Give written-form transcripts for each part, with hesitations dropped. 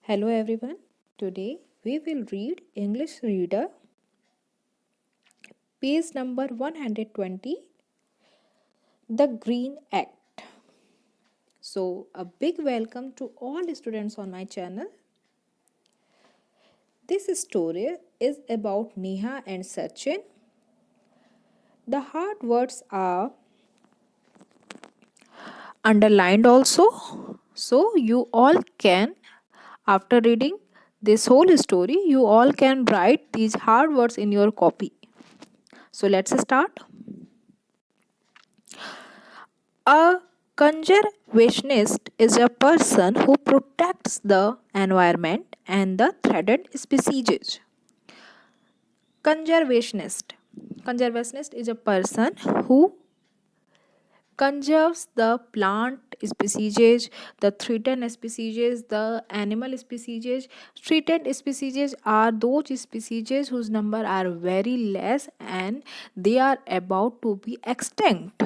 Hello everyone. Today we will read English Reader, page number 120, The Green Act. So, a big welcome to all students on my channel. This story is about Neha and Sachin. The hard words are underlined also. So, you all can, after reading this whole story, you all can write these hard words in your copy. So, let's start. A conservationist is a person who protects the environment and the threatened species. Conservationist. Conservationist is a person who conserves the plant species, the threatened species, the animal species. Threatened species are those species whose number are very less and they are about to be extinct.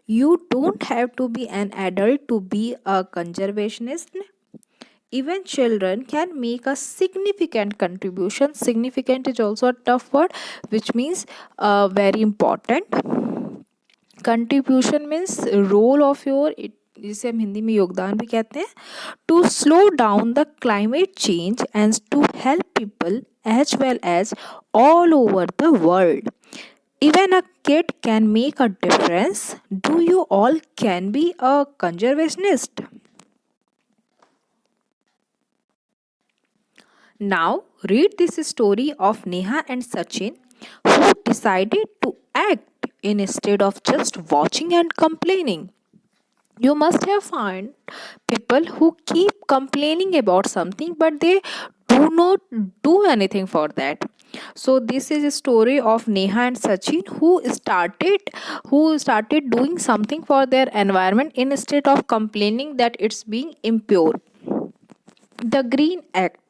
You don't have to be an adult to be a conservationist. Even children can make a significant contribution. Significant is also a tough word, which means very important. Contribution means role of your, जिसे हम हिंदी में योगदान भी कहते हैं, to slow down the climate change and to help people as well as all over the world. Even a kid can make a difference. Do you all can be a conservationist? Now read this story of Neha and Sachin who decided to act instead of just watching and complaining. You must have found people who keep complaining about something but they do not do anything for that. So this is a story of Neha and Sachin who started doing something for their environment instead of complaining that it's being impure. The Green Act.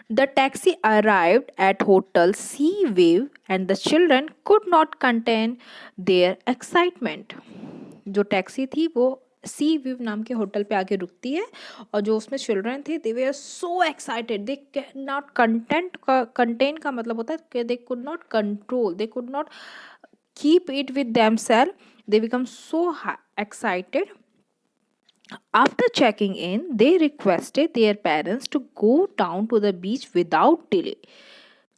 The taxi arrived at Hotel Sea Wave and the children could not contain their excitement. जो taxi थी वो सी विव नाम के hotel पे आके रुकती है और जो उसमें चिल्ड्रन थे they were so excited they can not contain का मतलब होता है कि they could not control they could not keep it with themselves. They become so excited. After checking in, they requested their parents to go down to the beach without delay.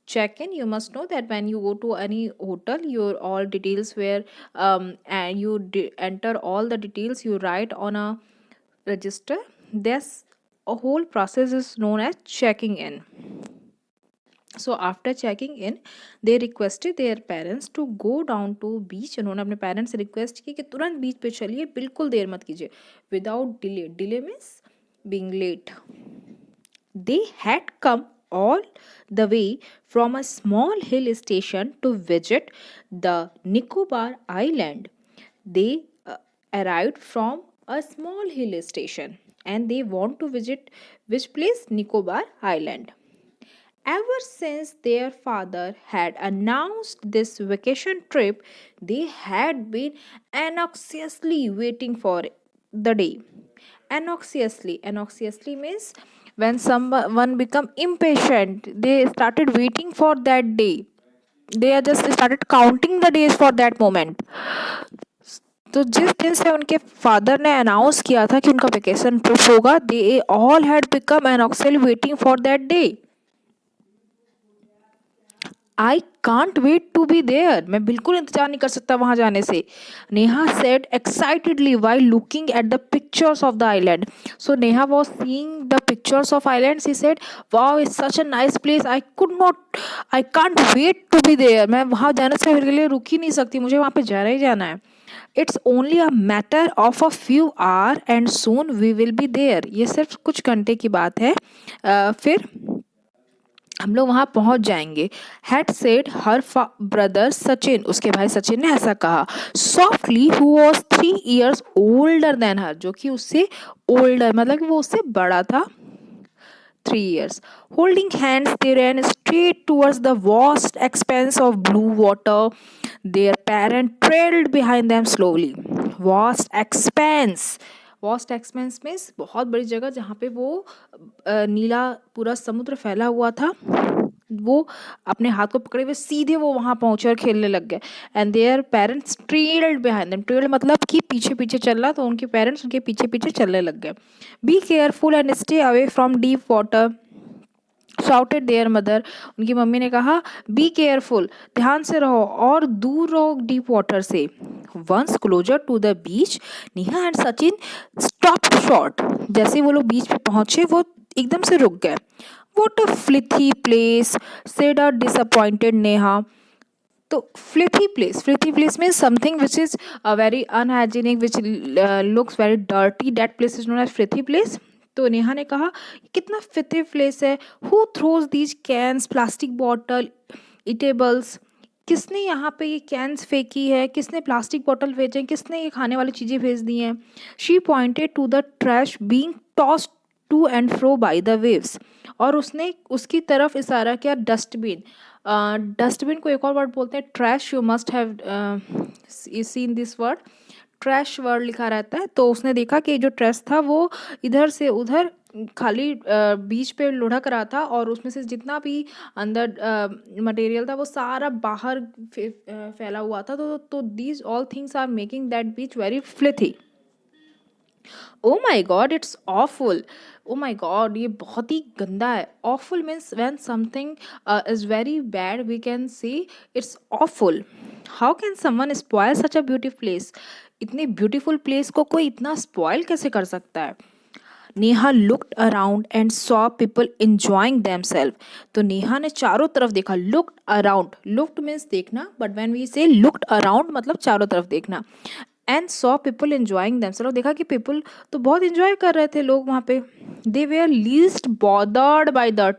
Check in, you must know that when you go to any hotel, your all details where and you enter all the details you write on a register. This a whole process is known as checking in. So after checking in, they requested their parents to go down to beach. उन्होंने अपने parents से request की कि तुरंत बीच पे चलिए, बिल्कुल देर मत कीजिए. Without delay. Delay means being late. They had come all the way from a small hill station to visit the Nicobar Island. They arrived from a small hill station and they want to visit which place? Nicobar Island. Ever since their father had announced this vacation trip, they had been anxiously waiting for the day. Anxiously means when someone become impatient, they started waiting for that day. They started counting the days for that moment. तो जिस दिन से उनके father ने announce किया था कि उनका वेकेशन ट्रिप होगा, they all had become anxious waiting for that day. I can't wait to be there. मैं बिल्कुल इंतजार नहीं कर सकता वहां जाने से. Neha said excitedly while looking at the pictures of the island. So Neha was seeing the pictures of island. She said wow it's such a nice place. I can't wait to be there. मैं वहां जाने से मेरे लिए रुक ही नहीं सकती. मुझे वहां पे जाना ही जाना है. It's only a matter of a few hour and soon we will be there. ये सिर्फ कुछ घंटे की बात है, फिर हम लोग वहाँ पहुँच जाएंगे. Had said her brother Sachin. उसके भाई सचिन ने ऐसा कहा. Softly who was 3 years older than her. जो कि उससे ओल्डर मतलब कि वो उससे बड़ा था 3 years. Holding hands, they ran straight towards the vast expanse of blue water. Their parent trailed behind them slowly. Vast expanse. Vast expanse means बहुत बड़ी जगह जहाँ पे वो नीला पूरा समुद्र फैला हुआ था, वो अपने हाथ को पकड़े हुए सीधे वो वहाँ पहुँचे और खेलने लग गए। And their parents trailed behind them, trailed मतलब कि पीछे पीछे चल रहा, तो उनके पेरेंट्स उनके पीछे पीछे चलने लग गए। Be careful and stay away from deep water shouted there mother, उनकी मम्मी ने कहा बी केयरफुल, ध्यान से रहो और दूर रहो डीप वाटर से। Once closer to the beach Neha and Sachin stop short, जैसे वो लोग बीच पे पहुंचे वो एकदम से रुक गए। What a filthy place said a disappointed Neha. तो filthy place means something which is very unhygienic, which looks very dirty, that place is known as filthy place. तो नेहा ने कहा कितना फिथे प्लेस है। Who throws these cans, plastic bottle, eatables, किसने यहाँ पे ये कैंस फेंकी है, किसने प्लास्टिक बॉटल भेजे, किसने ये खाने वाली चीज़ें भेज दी हैं। She pointed to the trash being tossed to and fro by the waves, और उसने उसकी तरफ इशारा किया डस्टबिन। डस्टबिन को एक और वर्ड बोलते हैं trash, you must have seen this word, trash word लिखा रहता है। तो उसने देखा कि जो ट्रैश था वो इधर से उधर खाली बीच पे लुढ़क रहा था, और उसमें से जितना भी अंदर मटेरियल था वो सारा बाहर फैला हुआ था। तो these all things are making that beach very filthy. Oh my God it's awful, oh my God ये बहुत ही गंदा है। Awful means when something is very bad we can say it's awful. How can someone spoil such a beautiful place, इतनी beautiful place को कोई इतना spoil कैसे कर सकता है। Neha looked around and saw people enjoying themselves, तो नेहा ने चारों तरफ देखा। लुक्ड अराउंड, लुक्ड मीन्स देखना, बट व्हेन वी से लुक्ड अराउंड मतलब चारों तरफ देखना। And saw people enjoying themselves, देखा कि पीपल तो बहुत इंजॉय कर रहे थे लोग वहाँ पे। They were least bothered by the